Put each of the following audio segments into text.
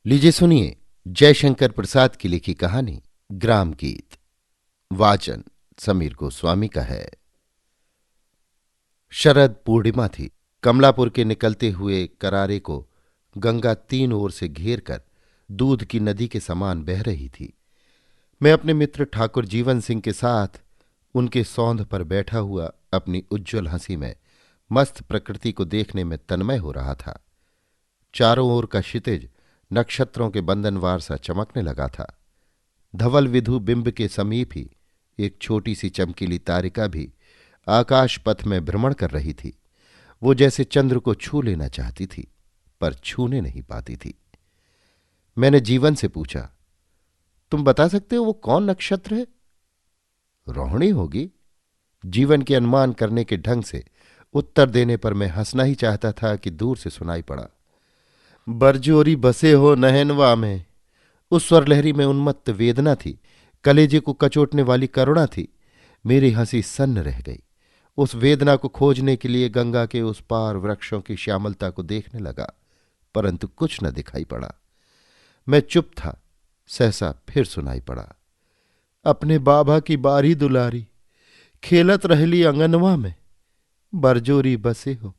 लीजिए सुनिए जयशंकर प्रसाद की लिखी कहानी ग्राम गीत। वाचन समीर गोस्वामी का है। शरद पूर्णिमा थी। कमलापुर के निकलते हुए करारे को गंगा तीन ओर से घेर कर दूध की नदी के समान बह रही थी। मैं अपने मित्र ठाकुर जीवन सिंह के साथ उनके सौंध पर बैठा हुआ अपनी उज्ज्वल हंसी में मस्त प्रकृति को देखने में तन्मय हो रहा था। चारों ओर का क्षितिज नक्षत्रों के बंधनवार सा चमकने लगा था। धवल विधु बिंब के समीप ही एक छोटी सी चमकीली तारिका भी आकाश पथ में भ्रमण कर रही थी। वो जैसे चंद्र को छू लेना चाहती थी, पर छूने नहीं पाती थी। मैंने जीवन से पूछा, तुम बता सकते हो वो कौन नक्षत्र है? रोहिणी होगी। जीवन के अनुमान करने के ढंग से उत्तर देने पर मैं हंसना ही चाहता था कि दूर से सुनाई पड़ा, बरजोरी बसे हो नहनवा में। उस स्वरलहरी में उन्मत्त वेदना थी, कलेजे को कचोटने वाली करुणा थी। मेरी हंसी सन्न रह गई। उस वेदना को खोजने के लिए गंगा के उस पार वृक्षों की श्यामलता को देखने लगा, परंतु कुछ न दिखाई पड़ा। मैं चुप था। सहसा फिर सुनाई पड़ा, अपने बाबा की बारी दुलारी, खेलत रहली अंगनवा में, बरजोरी बसे हो।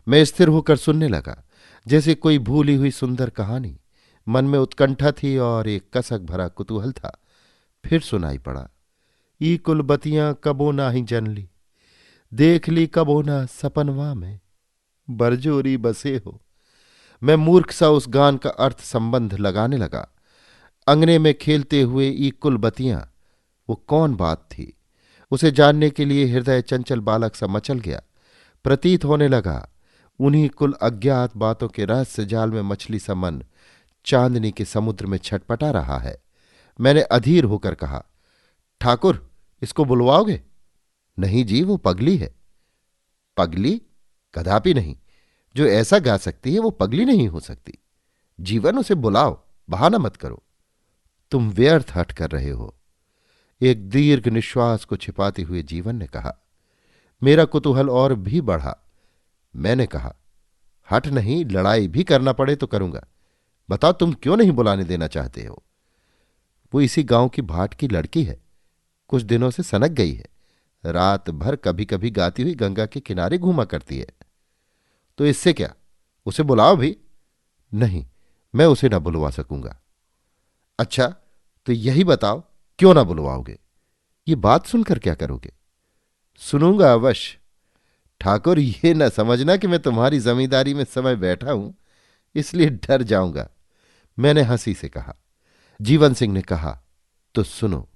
मैं स्थिर होकर सुनने लगा, जैसे कोई भूली हुई सुंदर कहानी। मन में उत्कंठा थी और एक कसक भरा कुतूहल था। फिर सुनाई पड़ा, ई कुलबतियां कबो ना ही जनली, देख ली कबो ना सपनवा में, बरजोरी बसे हो। मैं मूर्ख सा उस गान का अर्थ संबंध लगाने लगा। अंगने में खेलते हुए ई कुलबतियां, वो कौन बात थी? उसे जानने के लिए हृदय चंचल बालक सा मचल गया। प्रतीत होने लगा उन्हीं कुल अज्ञात बातों के रहस्य जाल में मछली सा मन चांदनी के समुद्र में छटपटा रहा है। मैंने अधीर होकर कहा, ठाकुर, इसको बुलवाओगे? नहीं जी, वो पगली है। पगली? कदापि नहीं। जो ऐसा गा सकती है वो पगली नहीं हो सकती। जीवन, उसे बुलाओ, बहाना मत करो। तुम व्यर्थ हठ कर रहे हो। एक दीर्घ निश्वास को छिपाते हुए जीवन ने कहा। मेरा कुतूहल और भी बढ़ा। मैंने कहा, हठ नहीं, लड़ाई भी करना पड़े तो करूंगा। बताओ, तुम क्यों नहीं बुलाने देना चाहते हो? वो इसी गांव की भाट की लड़की है। कुछ दिनों से सनक गई है। रात भर कभी कभी गाती हुई गंगा के किनारे घूमा करती है। तो इससे क्या, उसे बुलाओ भी। नहीं, मैं उसे ना बुलवा सकूंगा। अच्छा, तो यही बताओ, क्यों ना बुलवाओगे? ये बात सुनकर क्या करोगे? सुनूंगा अवश्य। ठाकुर, ये ना समझना कि मैं तुम्हारी जमींदारी में समय बैठा हूं, इसलिए डर जाऊंगा। मैंने हंसी से कहा। जीवन सिंह ने कहा, तो सुनो।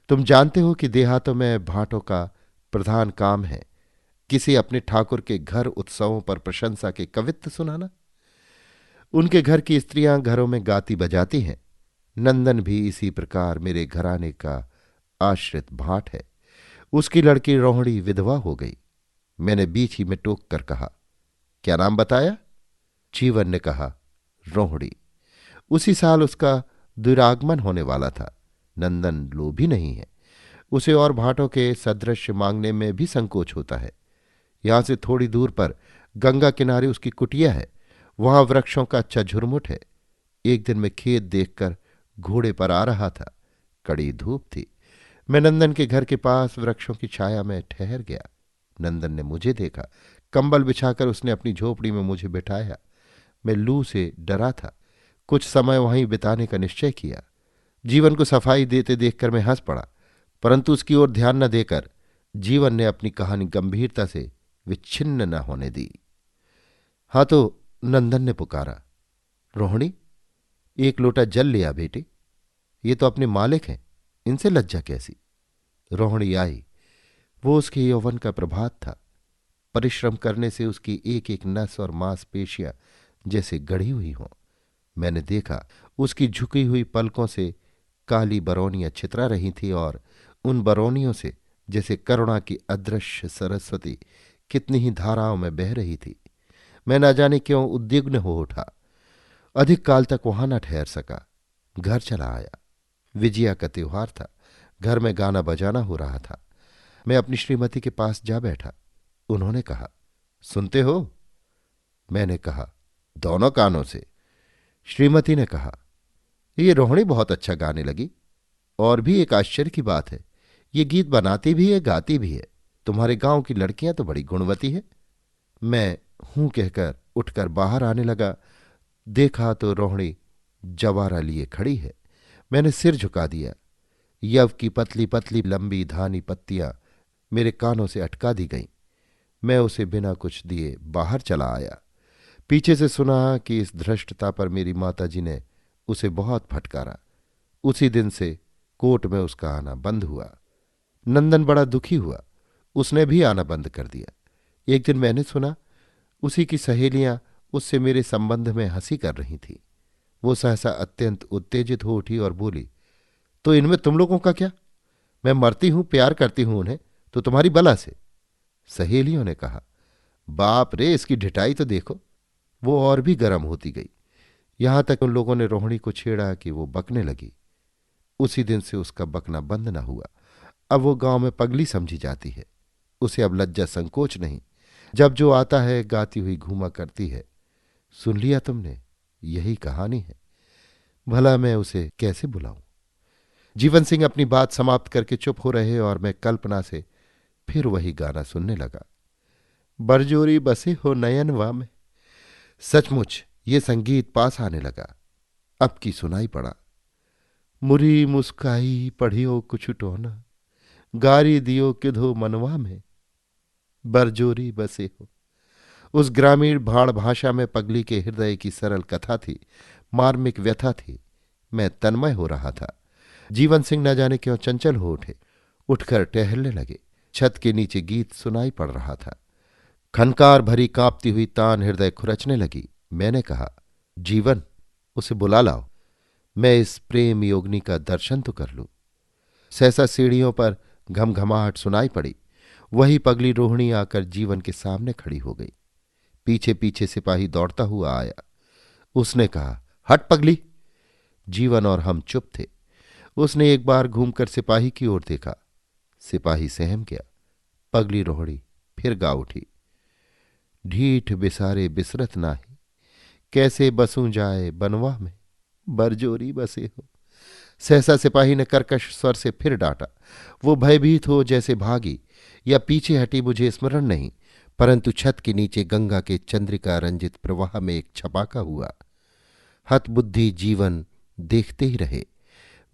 तुम जानते हो कि देहातों में भाटों का प्रधान काम है किसी अपने ठाकुर के घर उत्सवों पर प्रशंसा के कवित्त सुनाना। उनके घर की स्त्रियां घरों में गाती बजाती हैं। नंदन भी इसी प्रकार मेरे घराने का आश्रित भाट है। उसकी लड़की रोहिणी विधवा हो गई। मैंने बीच ही में टोक कर कहा, क्या नाम बताया? जीवन ने कहा, रोहिणी। उसी साल उसका दुरागमन होने वाला था। नंदन लोभी नहीं है। उसे और भाटों के सदृश मांगने में भी संकोच होता है। यहां से थोड़ी दूर पर गंगा किनारे उसकी कुटिया है। वहां वृक्षों का अच्छा झुरमुट है। एक दिन मैं खेत देखकर घोड़े पर आ रहा था। कड़ी धूप थी। मैं नंदन के घर के पास वृक्षों की छाया में ठहर गया। नंदन ने मुझे देखा। कंबल बिछाकर उसने अपनी झोपड़ी में मुझे बिठाया। मैं लू से डरा था। कुछ समय वहीं बिताने का निश्चय किया। जीवन को सफाई देते देखकर मैं हंस पड़ा, परंतु उसकी ओर ध्यान न देकर जीवन ने अपनी कहानी गंभीरता से विच्छिन्न न होने दी। हाँ, तो नंदन ने पुकारा, रोहिणी, एक लोटा जल लिया बेटे। ये तो अपने मालिक हैं, इनसे लज्जा कैसी? रोहिणी आई। वो उसके यौवन का प्रभात था। परिश्रम करने से उसकी एक एक नस और मांसपेशियां जैसे गढ़ी हुई हों। मैंने देखा, उसकी झुकी हुई पलकों से काली बरौनियां छितरा रही थीं और उन बरौनियों से जैसे करुणा की अदृश्य सरस्वती कितनी ही धाराओं में बह रही थी। मैं न जाने क्यों उद्विग्न हो उठा। अधिक काल तक वहां न ठहर सका। घर चला आया। विजया का त्योहार था। घर में गाना बजाना हो रहा था। मैं अपनी श्रीमती के पास जा बैठा। उन्होंने कहा, सुनते हो? मैंने कहा, दोनों कानों से। श्रीमती ने कहा, ये रोहिणी बहुत अच्छा गाने लगी। और भी एक आश्चर्य की बात है, ये गीत बनाती भी है, गाती भी है। तुम्हारे गांव की लड़कियां तो बड़ी गुणवती है। मैं हूं कहकर उठकर बाहर आने लगा। देखा तो रोहिणी जवारा लिए खड़ी है। मैंने सिर झुका दिया। यव की पतली पतली लंबी धानी पत्तियां मेरे कानों से अटका दी गईं। मैं उसे बिना कुछ दिए बाहर चला आया। पीछे से सुना कि इस धृष्टता पर मेरी माताजी ने उसे बहुत फटकारा। उसी दिन से कोर्ट में उसका आना बंद हुआ। नंदन बड़ा दुखी हुआ। उसने भी आना बंद कर दिया। एक दिन मैंने सुना उसी की सहेलियां उससे मेरे संबंध में हंसी कर रही थीं। वो सहसा अत्यंत उत्तेजित हो उठी और बोली, तो इनमें तुम लोगों का क्या? मैं मरती हूं, प्यार करती हूं उन्हें, तो तुम्हारी बला से। सहेलियों ने कहा, बाप रे, इसकी ढिठाई तो देखो। वो और भी गर्म होती गई। यहां तक उन लोगों ने रोहिणी को छेड़ा कि वो बकने लगी। उसी दिन से उसका बकना बंद न हुआ। अब वो गांव में पगली समझी जाती है। उसे अब लज्जा संकोच नहीं। जब जो आता है गाती हुई घूमा करती है। सुन लिया तुमने, यही कहानी है। भला मैं उसे कैसे बुलाऊं? जीवन सिंह अपनी बात समाप्त करके चुप हो रहे और मैं कल्पना से फिर वही गाना सुनने लगा। बरजोरी बसे हो नयनवा में। सचमुच ये संगीत पास आने लगा। अब की सुनाई पड़ा। मुरी मुस्काई पढ़ियो कुछ टोना, गारी दियो किधो मनवा में, बरजोरी बसे हो। उस ग्रामीण भाड़ भाषा में पगली के हृदय की सरल कथा थी, मार्मिक व्यथा थी। मैं तन्मय हो रहा था। जीवन सिंह न जाने क्यों चंचल हो उठे। उठकर टहलने लगे। छत के नीचे गीत सुनाई पड़ रहा था। खनकार भरी कांपती हुई तान हृदय खुरचने लगी। मैंने कहा, जीवन, उसे बुला लाओ। मैं इस प्रेम योगिनी का दर्शन तो कर लूं। सहसा सीढ़ियों पर घमघमाहट सुनाई पड़ी। वही पगली रोहिणी आकर जीवन के सामने खड़ी हो गई। पीछे पीछे सिपाही दौड़ता हुआ आया। उसने कहा, हट पगली। जीवन और हम चुप थे। उसने एक बार घूमकर सिपाही की ओर देखा। सिपाही सहम गया। पगली रोहिणी फिर गा उठी, ढीठ बिसारे बिसरत नाही, कैसे बसूं जाए बनवा में, बरजोरी बसे हो। सहसा सिपाही ने कर्कश स्वर से फिर डांटा। वो भयभीत हो जैसे भागी या पीछे हटी मुझे स्मरण नहीं, परंतु छत के नीचे गंगा के चंद्रिका रंजित प्रवाह में एक छपाका हुआ। हतबुद्धि जीवन देखते ही रहे।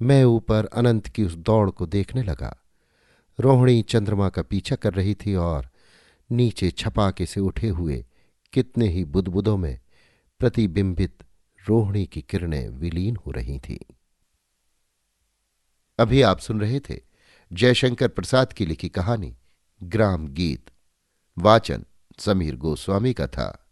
मैं ऊपर अनंत की उस दौड़ को देखने लगा। रोहिणी चंद्रमा का पीछा कर रही थी और नीचे छपाके से उठे हुए कितने ही बुदबुदों में प्रतिबिंबित रोहिणी की किरणें विलीन हो रही थीं। अभी आप सुन रहे थे जयशंकर प्रसाद की लिखी कहानी ग्राम गीत। वाचन समीर गोस्वामी का था।